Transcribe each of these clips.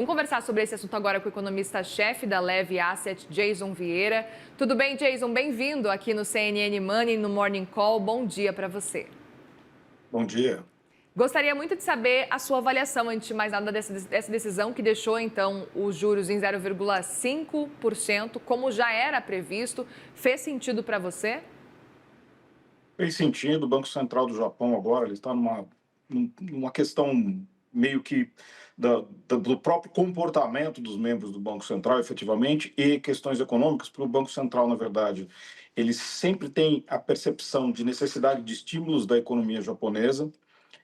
Vamos conversar sobre esse assunto agora com o economista-chefe da Leve Asset, Jason Vieira. Tudo bem, Jason? Bem-vindo aqui no CNN Money, no Morning Call. Bom dia para você. Bom dia. Gostaria muito de saber a sua avaliação, antes de mais nada, dessa decisão que deixou, então, os juros em 0,5%, como já era previsto. Fez sentido para você? Fez sentido, o Banco Central do Japão agora ele está numa questão meio que do próprio comportamento dos membros do Banco Central, efetivamente, e questões econômicas, para o Banco Central, na verdade, ele sempre tem a percepção de necessidade de estímulos da economia japonesa,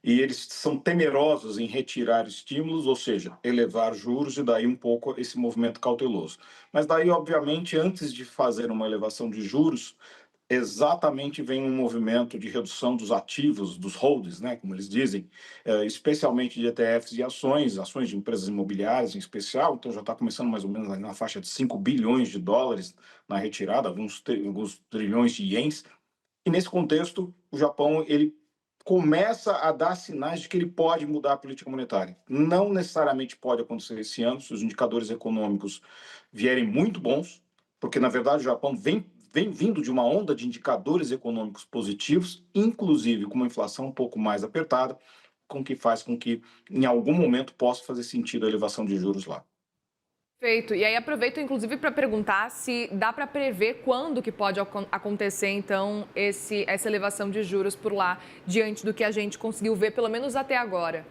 e eles são temerosos em retirar estímulos, ou seja, elevar juros, e daí um pouco esse movimento cauteloso. Mas daí, obviamente, antes de fazer uma elevação de juros, exatamente vem um movimento de redução dos ativos, dos holdings, né, como eles dizem, especialmente de ETFs e ações de empresas imobiliárias em especial. Então já está começando mais ou menos na faixa de 5 bilhões de dólares na retirada, alguns trilhões de ienes. E nesse contexto, o Japão ele começa a dar sinais de que ele pode mudar a política monetária. Não necessariamente pode acontecer esse ano, se os indicadores econômicos vierem muito bons, porque na verdade o Japão vem vindo de uma onda de indicadores econômicos positivos, inclusive com uma inflação um pouco mais apertada, com que faz com que em algum momento possa fazer sentido a elevação de juros lá. Perfeito. E aí aproveito, inclusive, para perguntar se dá para prever quando que pode acontecer, então, essa elevação de juros por lá, diante do que a gente conseguiu ver, pelo menos até agora.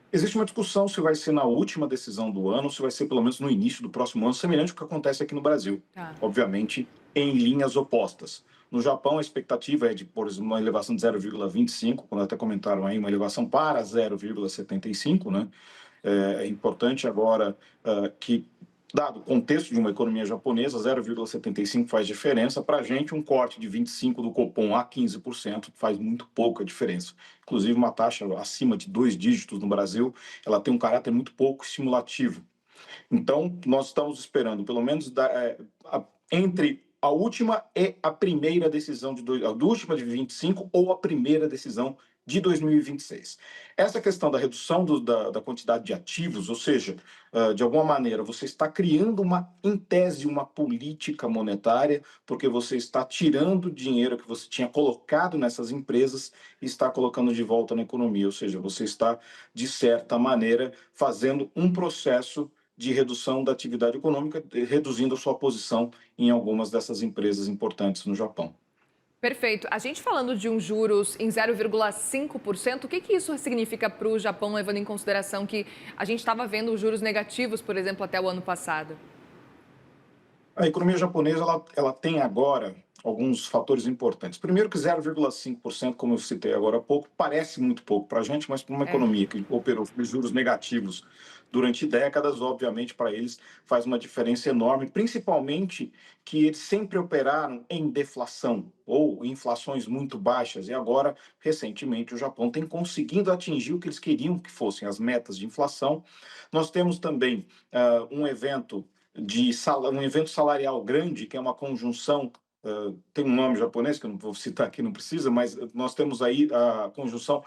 Existe uma discussão se vai ser na última decisão do ano, ou se vai ser pelo menos no início do próximo ano, semelhante ao que acontece aqui no Brasil. Tá. Obviamente, em linhas opostas. No Japão, a expectativa é de, por exemplo, uma elevação de 0,25, quando até comentaram aí, uma elevação para 0,75, né? É importante agora que, dado o contexto de uma economia japonesa, 0,75 faz diferença. Para a gente, um corte de 25 do Copom a 15% faz muito pouca diferença. Inclusive, uma taxa acima de 2 dígitos no Brasil, ela tem um caráter muito pouco estimulativo. Então, nós estamos esperando, pelo menos, entre a última e a primeira decisão a última de 25 ou a primeira decisão de 2026. Essa questão da redução da quantidade de ativos, ou seja, de alguma maneira, você está criando em tese, uma política monetária, porque você está tirando o dinheiro que você tinha colocado nessas empresas e está colocando de volta na economia, ou seja, você está, de certa maneira, fazendo um processo de redução da atividade econômica, reduzindo a sua posição em algumas dessas empresas importantes no Japão. Perfeito. A gente falando de um juros em 0,5%, o que que isso significa para o Japão, levando em consideração que a gente estava vendo os juros negativos, por exemplo, até o ano passado? A economia japonesa ela tem agora alguns fatores importantes. Primeiro que 0,5%, como eu citei agora há pouco, parece muito pouco para a gente, mas para uma É. economia que operou com juros negativos durante décadas, obviamente, para eles faz uma diferença enorme, principalmente que eles sempre operaram em deflação ou inflações muito baixas, e agora, recentemente, o Japão tem conseguido atingir o que eles queriam que fossem as metas de inflação. Nós temos também um evento salarial grande, que é uma conjunção, tem um nome japonês que eu não vou citar aqui, não precisa, mas nós temos aí a conjunção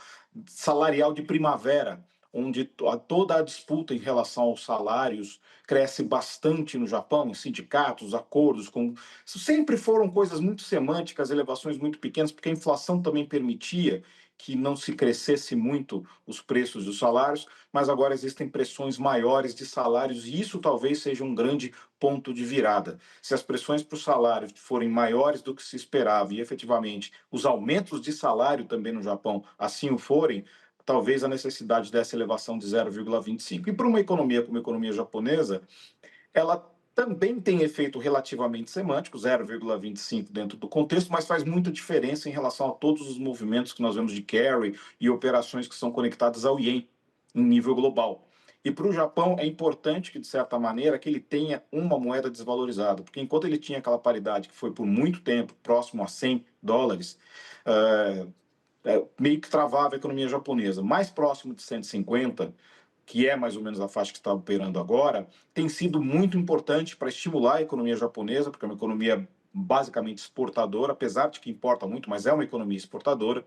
salarial de primavera, onde toda a disputa em relação aos salários cresce bastante no Japão, sindicatos, acordos com. Sempre foram coisas muito semânticas, elevações muito pequenas, porque a inflação também permitia que não se crescesse muito os preços dos salários, mas agora existem pressões maiores de salários, e isso talvez seja um grande ponto de virada. Se as pressões para os salários forem maiores do que se esperava e efetivamente os aumentos de salário também no Japão assim o forem, talvez a necessidade dessa elevação de 0,25. E para uma economia como a economia japonesa, ela também tem efeito relativamente semântico, 0,25 dentro do contexto, mas faz muita diferença em relação a todos os movimentos que nós vemos de carry e operações que são conectadas ao ien em nível global. E para o Japão é importante que, de certa maneira, que ele tenha uma moeda desvalorizada, porque enquanto ele tinha aquela paridade que foi por muito tempo próximo a 100 dólares, é, meio que travava a economia japonesa. Mais próximo de 150, que é mais ou menos a faixa que está operando agora, tem sido muito importante para estimular a economia japonesa, porque é uma economia basicamente exportadora, apesar de que importa muito, mas é uma economia exportadora.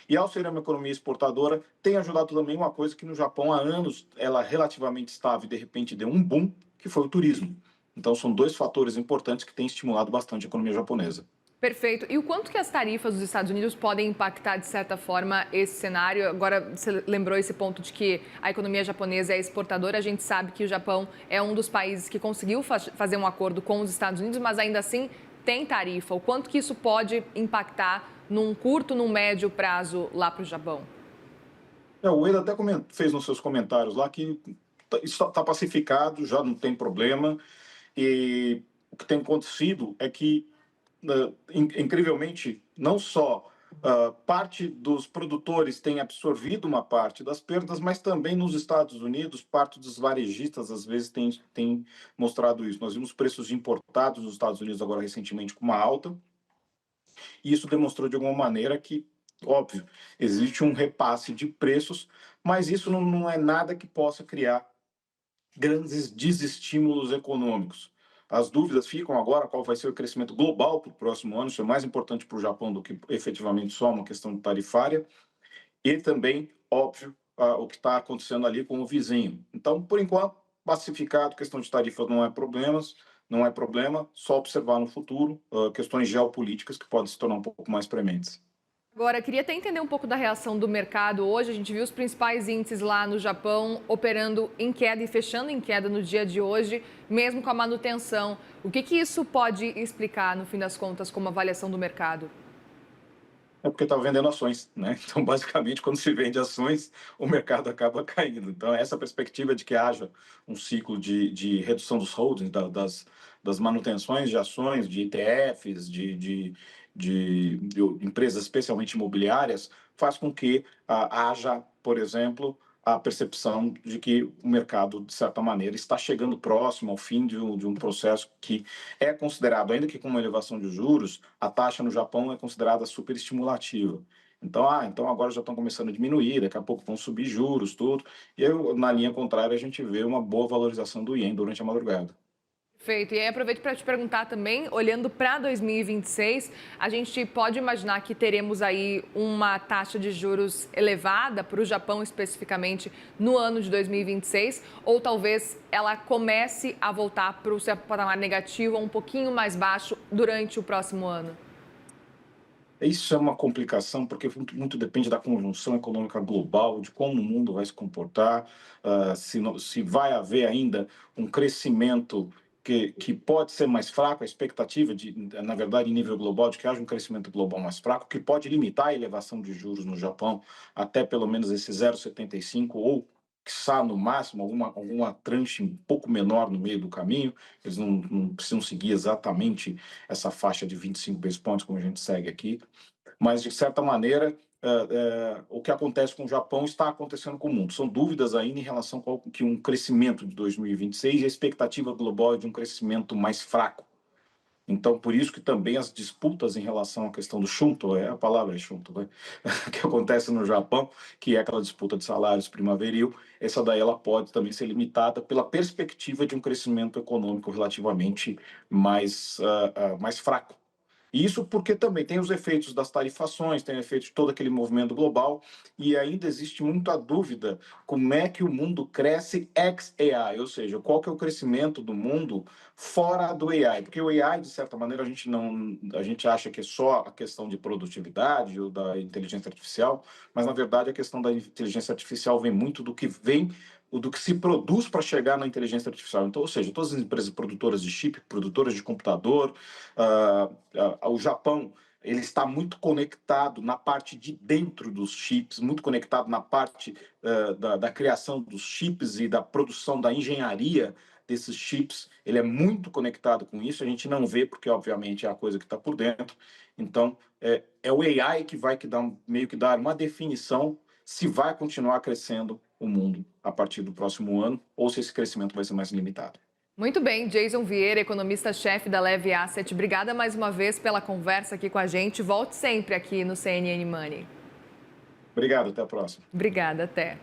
E ao ser uma economia exportadora, tem ajudado também uma coisa que no Japão há anos ela relativamente estava e de repente deu um boom, que foi o turismo. Então são dois fatores importantes que têm estimulado bastante a economia japonesa. Perfeito. E o quanto que as tarifas dos Estados Unidos podem impactar, de certa forma, esse cenário? Agora, você lembrou esse ponto de que a economia japonesa é exportadora. A gente sabe que o Japão é um dos países que conseguiu fazer um acordo com os Estados Unidos, mas ainda assim tem tarifa. O quanto que isso pode impactar num curto, num médio prazo lá para o Japão? O Ueda até fez nos seus comentários lá que isso está pacificado, já não tem problema. E o que tem acontecido é que, incrivelmente, não só parte dos produtores tem absorvido uma parte das perdas, mas também nos Estados Unidos, parte dos varejistas às vezes tem mostrado isso. Nós vimos preços de importados nos Estados Unidos agora recentemente com uma alta, e isso demonstrou de alguma maneira que, óbvio, existe um repasse de preços, mas isso não é nada que possa criar grandes desestímulos econômicos. As dúvidas ficam agora qual vai ser o crescimento global para o próximo ano, isso é mais importante para o Japão do que efetivamente só uma questão tarifária, e também, óbvio, o que está acontecendo ali com o vizinho. Então, por enquanto, pacificado, questão de tarifas não é problema, só observar no futuro questões geopolíticas que podem se tornar um pouco mais prementes. Agora, queria até entender um pouco da reação do mercado hoje. A gente viu os principais índices lá no Japão operando em queda e fechando em queda no dia de hoje, mesmo com a manutenção. O que isso pode explicar, no fim das contas, como avaliação do mercado? É porque está vendendo ações, né? Então, basicamente, quando se vende ações, o mercado acaba caindo. Então, essa perspectiva de que haja um ciclo de redução dos holdings, das manutenções de ações, de ETFs, de empresas especialmente imobiliárias, faz com que haja, por exemplo, a percepção de que o mercado, de certa maneira, está chegando próximo ao fim de um processo que é considerado, ainda que com uma elevação de juros, a taxa no Japão é considerada superestimulativa. Então, então agora já estão começando a diminuir, daqui a pouco vão subir juros, tudo. E aí, na linha contrária, a gente vê uma boa valorização do ien durante a madrugada. Perfeito. E aí aproveito para te perguntar também, olhando para 2026, a gente pode imaginar que teremos aí uma taxa de juros elevada para o Japão especificamente no ano de 2026, ou talvez ela comece a voltar para o seu patamar negativo ou um pouquinho mais baixo durante o próximo ano? Isso é uma complicação, porque muito depende da conjunção econômica global, de como o mundo vai se comportar, se vai haver ainda um crescimento que pode ser mais fraco, a expectativa na verdade, em nível global, de que haja um crescimento global mais fraco, que pode limitar a elevação de juros no Japão até pelo menos esse 0,75 ou, quiçá, no máximo, alguma tranche um pouco menor no meio do caminho. Eles não precisam seguir exatamente essa faixa de 25 basis points, como a gente segue aqui, mas, de certa maneira, o que acontece com o Japão está acontecendo com o mundo. São dúvidas ainda em relação ao que um crescimento de 2026 e a expectativa global é de um crescimento mais fraco. Então, por isso que também as disputas em relação à questão do shunto, a palavra é shunto, né? Que acontece no Japão, que é aquela disputa de salários primaveril, essa daí ela pode também ser limitada pela perspectiva de um crescimento econômico relativamente mais fraco. Isso porque também tem os efeitos das tarifações, tem o efeito de todo aquele movimento global, e ainda existe muita dúvida como é que o mundo cresce ex-AI, ou seja, qual que é o crescimento do mundo fora do AI, porque o AI, de certa maneira, a gente acha que é só a questão de produtividade ou da inteligência artificial, mas na verdade a questão da inteligência artificial vem muito do que se produz para chegar na inteligência artificial. Então, ou seja, todas as empresas produtoras de chip, produtoras de computador, o Japão, ele está muito conectado na parte de dentro dos chips, muito conectado na parte da criação dos chips e da produção da engenharia desses chips. Ele é muito conectado com isso, a gente não vê porque, obviamente, é a coisa que está por dentro. Então, é o AI que vai meio que dar uma definição se vai continuar crescendo o mundo a partir do próximo ano ou se esse crescimento vai ser mais limitado. Muito bem, Jason Vieira, economista-chefe da Leve Asset. Obrigada mais uma vez pela conversa aqui com a gente. Volte sempre aqui no CNN Money. Obrigado, até a próxima. Obrigada, até.